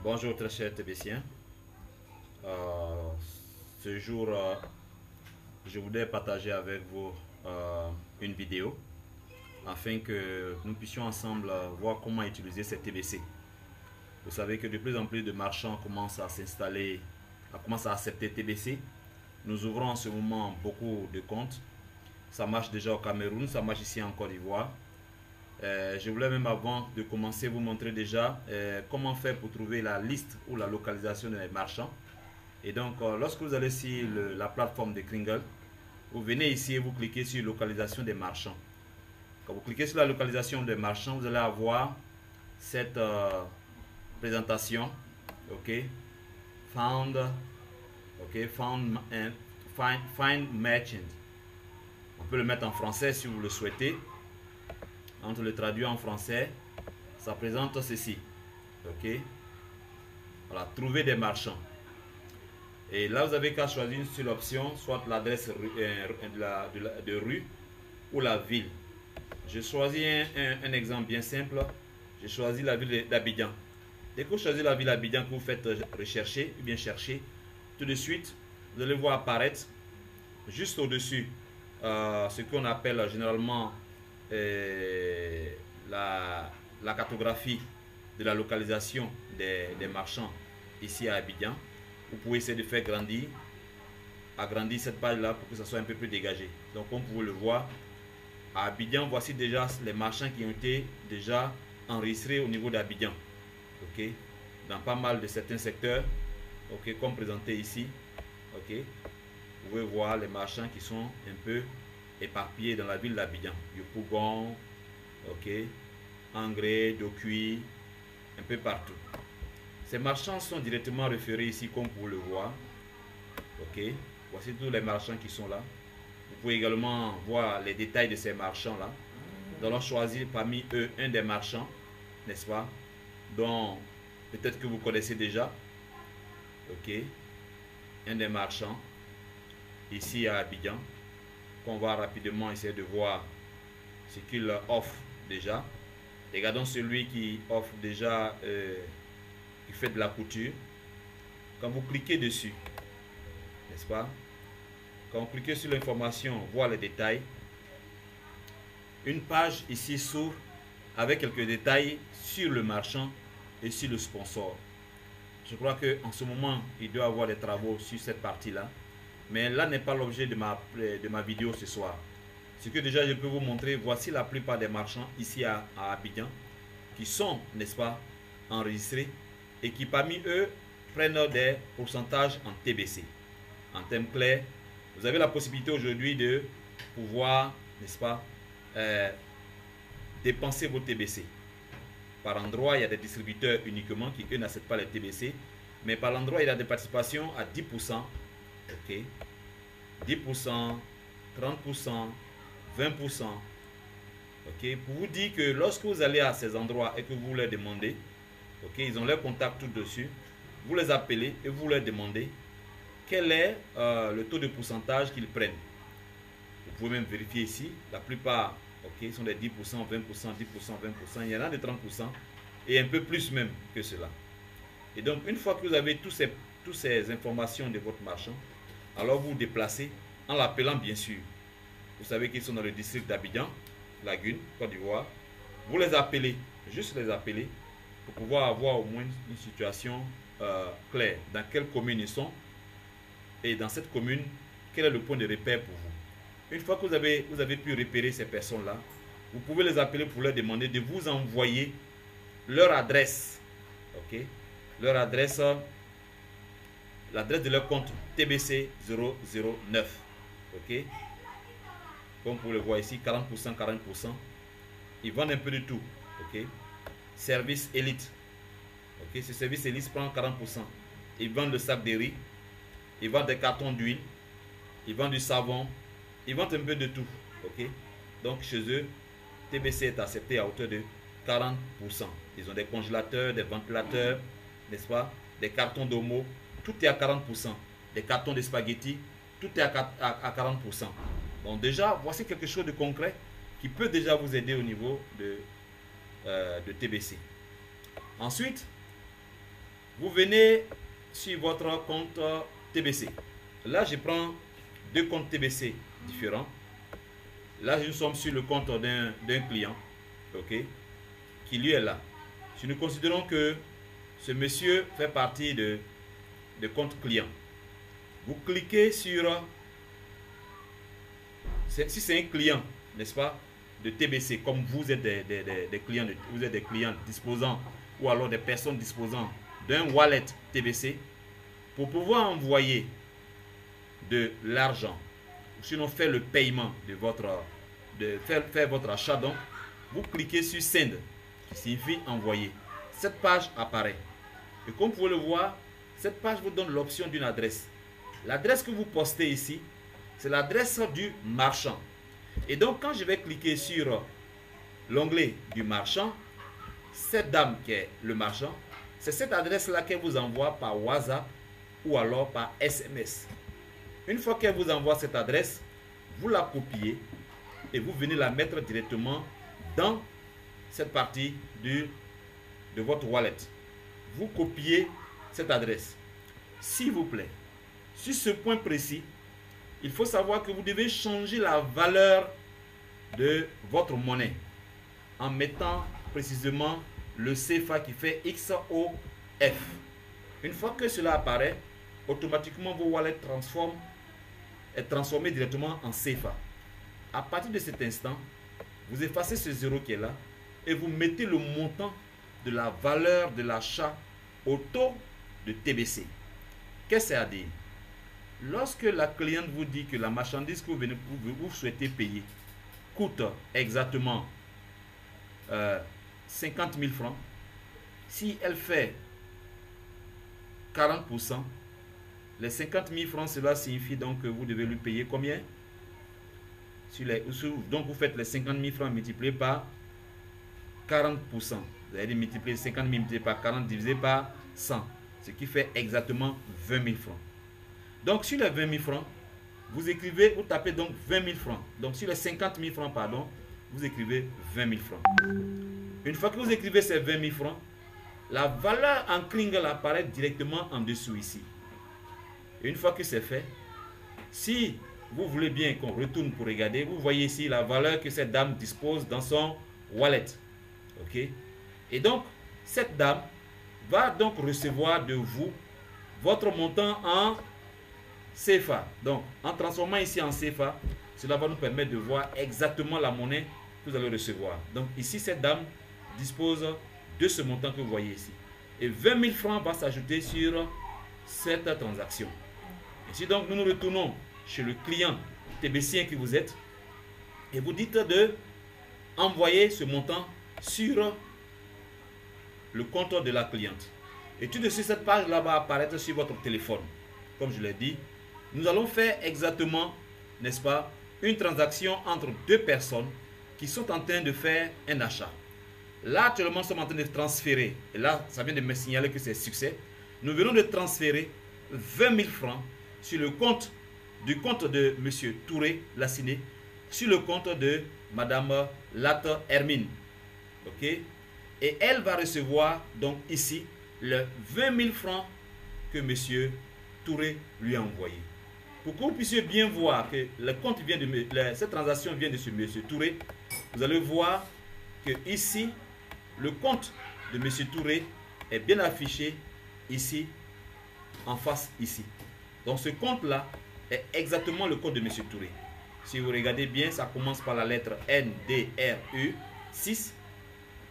Bonjour très chers TBCiens. Euh, Ce jour, je voudrais partager avec vous une vidéo afin que nous puissions ensemble voir comment utiliser cette TBC. Vous savez que de plus en plus de marchands commencent à s'installer, commencent à accepter TBC. Nous ouvrons en ce moment beaucoup de comptes. Ça marche déjà au Cameroun, ça marche ici en Côte d'Ivoire. Je voulais même avant de commencer vous montrer déjà comment faire pour trouver la liste ou la localisation des marchands. Et donc lorsque vous allez sur la plateforme de Kringle, vous venez ici et vous cliquez sur localisation des marchands. Quand vous cliquez sur la localisation des marchands, vous allez avoir cette présentation. Ok, found, ok, find merchant. On peut le mettre en français si vous le souhaitez. On le traduit en français, ça présente ceci. Ok, voilà, trouver des marchands. Et là, vous avez qu'à choisir sur l'option, soit l'adresse de rue ou la ville. Je choisis un exemple bien simple. Je choisis la ville d'Abidjan. Dès que vous choisissez la ville d'Abidjan, que vous faites rechercher, ou bien chercher, tout de suite, vous allez voir apparaître juste au-dessus ce qu'on appelle généralement la cartographie de la localisation des marchands ici à Abidjan. Vous pouvez essayer de faire agrandir cette page là pour que ça soit un peu plus dégagé. Donc comme vous le voyez, à Abidjan, voici déjà les marchands qui ont été déjà enregistrés au niveau d'Abidjan. Ok, dans pas mal de certains secteurs, ok, comme présenté ici. Ok, vous pouvez voir les marchands qui sont un peu éparpillés dans la ville d'Abidjan. Yopougon, ok, Angré, Dokui, un peu partout. Ces marchands sont directement référés ici comme vous le voyez. Ok, voici tous les marchands qui sont là. Vous pouvez également voir les détails de ces marchands là. Nous allons choisir parmi eux un des marchands, n'est-ce pas, dont peut-être que vous connaissez déjà. Ok, un des marchands ici à Abidjan, qu'on va rapidement essayer de voir ce qu'il offre déjà. Regardons celui qui offre déjà, qui fait de la couture. Quand vous cliquez dessus, n'est-ce pas, quand vous cliquez sur l'information, voir les détails, une page ici s'ouvre avec quelques détails sur le marchand et sur le sponsor. Je crois qu'en ce moment, il doit y avoir des travaux sur cette partie-là. Mais là n'est pas l'objet de ma vidéo ce soir. Ce que déjà je peux vous montrer, voici la plupart des marchands ici à Abidjan qui sont, n'est-ce pas, enregistrés et qui parmi eux prennent des pourcentages en TBC. En termes clairs, vous avez la possibilité aujourd'hui de pouvoir, n'est-ce pas, dépenser vos TBC. Par endroit, il y a des distributeurs uniquement qui eux n'acceptent pas les TBC, mais par l'endroit, il y a des participations à 10%. Ok, 10%, 30%, 20%. Ok, pour vous dire que lorsque vous allez à ces endroits et que vous leur demandez, ok, ils ont leur contact tout dessus, vous les appelez et vous leur demandez quel est le taux de pourcentage qu'ils prennent. Vous pouvez même vérifier ici, la plupart, ok, sont des 10%, 20%, 10%, 20%, il y en a de 30% et un peu plus même que cela. Et donc, une fois que vous avez toutes ces informations de votre marchand, alors vous vous déplacez en l'appelant bien sûr. Vous savez qu'ils sont dans le district d'Abidjan, Lagune, Côte d'Ivoire. Vous les appelez, juste les appeler, pour pouvoir avoir au moins une situation claire. Dans quelle commune ils sont et dans cette commune, quel est le point de repère pour vous. Une fois que vous avez pu repérer ces personnes-là, vous pouvez les appeler pour leur demander de vous envoyer leur adresse. Ok, leur adresse, l'adresse de leur compte TBC 009. Ok, comme vous le voyez ici, 40%, 40%. Ils vendent un peu de tout. Ok, service élite. Ok, ce service élite prend 40%. Ils vendent le sac de riz, ils vendent des cartons d'huile, ils vendent du savon, ils vendent un peu de tout. Ok, donc chez eux, TBC est accepté à hauteur de 40%. Ils ont des congélateurs, des ventilateurs, n'est-ce pas, des cartons d'omo, tout est à 40%. Des cartons de spaghettis, tout est à 40%. Donc déjà, voici quelque chose de concret qui peut déjà vous aider au niveau de TBC. Ensuite, Vous venez sur votre compte TBC. Là, je prends deux comptes TBC différents. Là, nous sommes sur le compte d'un client, ok, qui lui est là. Si nous considérons que ce monsieur fait partie de compte client, vous cliquez sur, si c'est un client, n'est-ce pas, de TBC, comme vous êtes des clients, vous êtes des clients disposant, ou alors des personnes disposant d'un wallet TBC, pour pouvoir envoyer de l'argent, sinon faire le paiement de votre, faire votre achat, donc vous cliquez sur Send, qui signifie envoyer. Cette page apparaît. Et comme vous pouvez le voir, cette page vous donne l'option d'une adresse. L'adresse que vous postez ici, c'est l'adresse du marchand. Et donc, quand je vais cliquer sur l'onglet du marchand, cette dame qui est le marchand, c'est cette adresse-là qu'elle vous envoie par WhatsApp ou alors par SMS. Une fois qu'elle vous envoie cette adresse, vous la copiez et vous venez la mettre directement dans cette partie de votre wallet. Vous copiez cette adresse. S'il vous plaît, sur ce point précis, il faut savoir que vous devez changer la valeur de votre monnaie en mettant précisément le CFA qui fait XOF. Une fois que cela apparaît, automatiquement vos wallets est transformé directement en CFA. À partir de cet instant, vous effacez ce zéro qui est là et vous mettez le montant de la valeur de l'achat au taux de TBC. Qu'est-ce que ça veut dire? Lorsque la cliente vous dit que la marchandise que vous souhaitez payer coûte exactement 50 000 francs, si elle fait 40%, les 50 000 francs, cela signifie donc que vous devez lui payer combien? Donc vous faites les 50 000 francs multipliés par 40%. Vous allez multiplier 50 000 multiplié par 40 divisé par 100, ce qui fait exactement 20 000 francs. Donc sur les 20 000 francs, vous écrivez, vous tapez donc 20 000 francs. Donc sur les 50 000 francs, pardon, vous écrivez 20 000 francs. Une fois que vous écrivez ces 20 000 francs, la valeur en Kringle apparaît directement en dessous ici. Une fois que c'est fait, si vous voulez bien qu'on retourne pour regarder, vous voyez ici la valeur que cette dame dispose dans son wallet. Ok? Et donc, cette dame va donc recevoir de vous votre montant en CFA. Donc, en transformant ici en CFA, cela va nous permettre de voir exactement la monnaie que vous allez recevoir. Donc, ici, cette dame dispose de ce montant que vous voyez ici. Et 20 000 francs va s'ajouter sur cette transaction. Ici, donc, nous nous retournons chez le client TBCien que vous êtes et vous dites de envoyer ce montant sur le compte de la cliente. Et tout de suite, cette page-là va apparaître sur votre téléphone. Comme je l'ai dit, nous allons faire exactement, n'est-ce pas, une transaction entre deux personnes qui sont en train de faire un achat. Là, actuellement, nous sommes en train de transférer, et là, ça vient de me signaler que c'est succès. Nous venons de transférer 20 000 francs sur le compte de M. Touré Lassiné, sur le compte de Mme Latte Hermine. Ok? Et elle va recevoir donc ici le 20 000 francs que M. Touré lui a envoyé. Pour que vous puissiez bien voir que le compte vient de cette transaction vient de ce M. Touré, vous allez voir que ici, le compte de M. Touré est bien affiché ici, en face ici. Donc ce compte-là est exactement le compte de M. Touré. Si vous regardez bien, ça commence par la lettre NDRU 6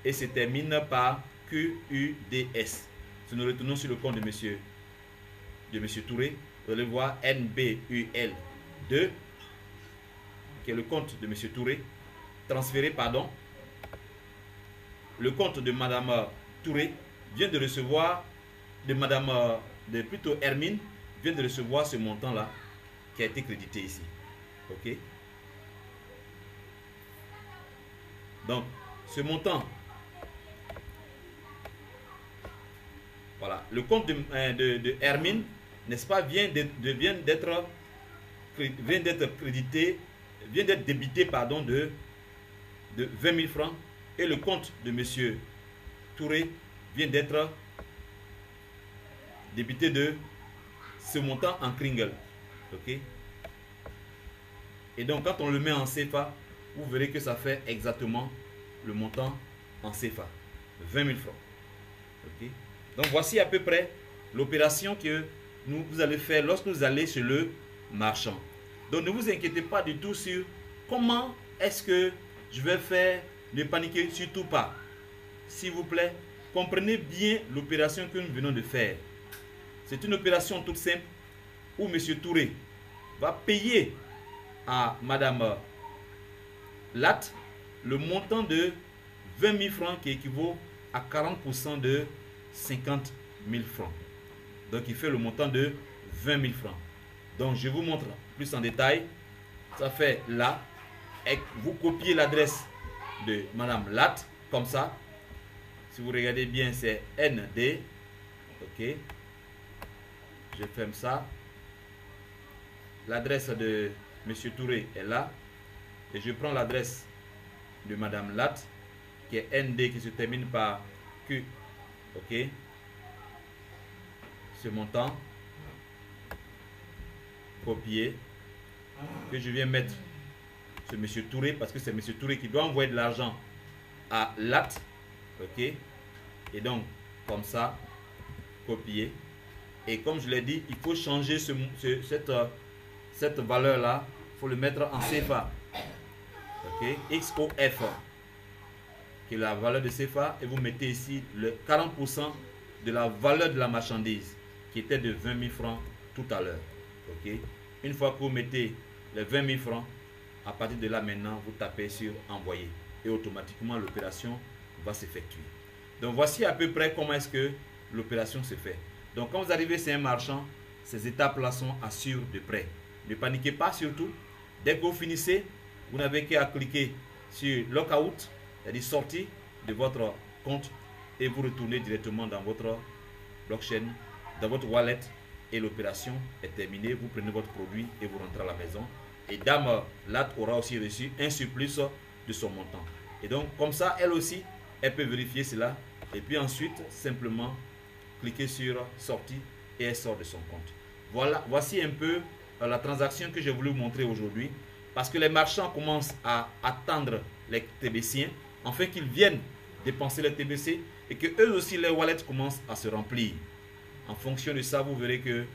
et se termine par QUDS. Si nous retournons sur le compte de M. Touré, vous allez voir NBUL 2, qui est le compte de M. Touré, transféré, pardon. Le compte de Mme Touré vient de recevoir, plutôt Hermine, vient de recevoir ce montant-là qui a été crédité ici. Ok? Donc, ce montant, voilà, le compte de Hermine, n'est-ce pas, vient d'être crédité, vient d'être débité, pardon, de 20 000 francs. Et le compte de M. Touré vient d'être débité de ce montant en kringle. Ok. Et donc, quand on le met en CFA, vous verrez que ça fait exactement le montant en CFA. 20 000 francs. Ok. Donc, voici à peu près l'opération que vous allez faire lorsque vous allez chez le marchand. Donc, ne vous inquiétez pas du tout sur comment est-ce que je vais faire. Ne paniquez surtout pas. S'il vous plaît, comprenez bien l'opération que nous venons de faire. C'est une opération toute simple où M. Touré va payer à Madame Latte le montant de 20 000 francs qui équivaut à 40% de 50 000 francs. Donc, il fait le montant de 20 000 francs. Donc, je vous montre plus en détail. Ça fait là. Et vous copiez l'adresse de Madame Latte, comme ça. Si vous regardez bien, c'est ND. Ok. Je ferme ça. L'adresse de M. Touré est là. Et je prends l'adresse de Madame Latte, qui est ND, qui se termine par Q. Ok. Ce montant. Copier. Que je viens mettre sur M. Touré, parce que c'est M. Touré qui doit envoyer de l'argent à Latte. Ok. Et donc, comme ça, copier. Et comme je l'ai dit, il faut changer cette valeur-là. Il faut le mettre en CFA. Ok. XOF, qui est la valeur de CFA. Et vous mettez ici le 40% de la valeur de la marchandise, qui était de 20 000 francs tout à l'heure. Ok. Une fois que vous mettez les 20 000 francs, à partir de là maintenant, vous tapez sur envoyer. Et automatiquement, l'opération va s'effectuer. Donc, voici à peu près comment est-ce que l'opération se fait. Donc, quand vous arrivez chez un marchand, ces étapes-là sont assurées de près. Ne paniquez pas surtout. Dès que vous finissez, vous n'avez qu'à cliquer sur Lockout, c'est-à-dire sortir de votre compte et vous retournez directement dans votre blockchain, dans votre wallet et l'opération est terminée. Vous prenez votre produit et vous rentrez à la maison. Et Dame Latte aura aussi reçu un surplus de son montant. Et donc, comme ça, elle aussi, elle peut vérifier cela. Et puis ensuite, simplement, cliquer sur sortie et elle sort de son compte. Voilà, voici un peu la transaction que j'ai voulu vous montrer aujourd'hui. Parce que les marchands commencent à attendre les TBCiens, afin qu'ils viennent dépenser les TBC et que eux aussi, les wallets commencent à se remplir. En fonction de ça, vous verrez que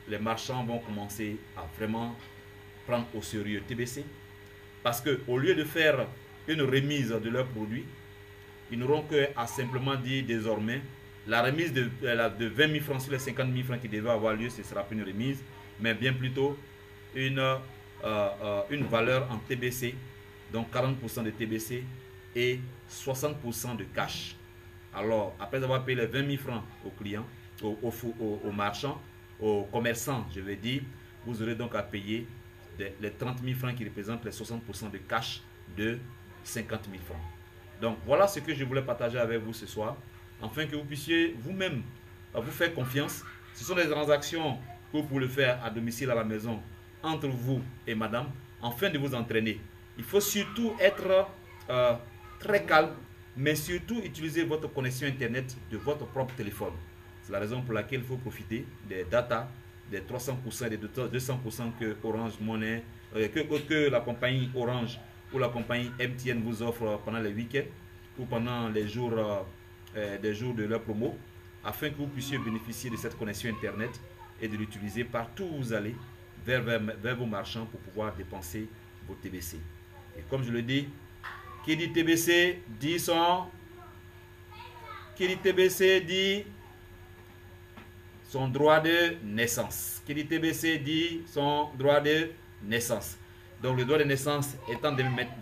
les marchands vont commencer à vraiment prendre au sérieux TBC, parce que au lieu de faire une remise de leurs produits, ils n'auront qu'à simplement dire désormais la remise de 20 000 francs sur les 50 000 francs qui devaient avoir lieu, ce ne sera plus une remise, mais bien plutôt une valeur en TBC, donc 40% de TBC et 60% de cash. Alors, après avoir payé les 20 000 francs aux clients, aux marchands, aux commerçants, je vais dire, vous aurez donc à payer les 30 000 francs qui représentent les 60% de cash de 50 000 francs. Donc voilà ce que je voulais partager avec vous ce soir, afin que vous puissiez vous-même vous faire confiance. Ce sont des transactions que vous pouvez faire à domicile, à la maison, entre vous et madame, afin de vous entraîner. Il faut surtout être très calme, mais surtout utiliser votre connexion internet de votre propre téléphone. C'est la raison pour laquelle il faut profiter des data, des 300% et des 200% que Orange Money, que la compagnie Orange ou la compagnie MTN vous offre pendant les week-ends ou pendant les jours, des jours de leur promo, afin que vous puissiez bénéficier de cette connexion internet et de l'utiliser partout où vous allez vers vos marchands pour pouvoir dépenser vos TBC. Et comme je le dis, qui dit TBC dit son droit de naissance. Qui dit TBC dit son droit de naissance. Donc le droit de naissance étant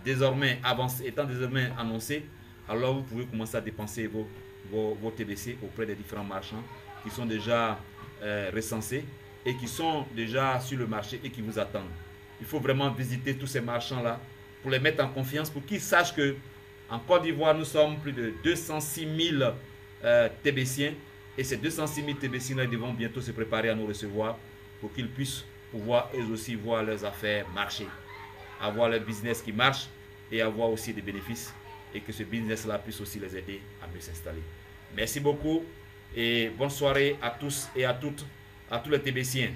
désormais avancé, étant désormais annoncé, alors vous pouvez commencer à dépenser vos TBC auprès des différents marchands qui sont déjà recensés et qui sont déjà sur le marché et qui vous attendent. Il faut vraiment visiter tous ces marchands-là pour les mettre en confiance, pour qu'ils sachent que en Côte d'Ivoire, nous sommes plus de 206 000 TBCiens. Et ces 206 000 TBCiens devront bientôt se préparer à nous recevoir pour qu'ils puissent pouvoir eux aussi voir leurs affaires marcher, avoir leur business qui marche et avoir aussi des bénéfices, et que ce business-là puisse aussi les aider à mieux s'installer. Merci beaucoup Et bonne soirée à tous et à toutes, à tous les TBCiens.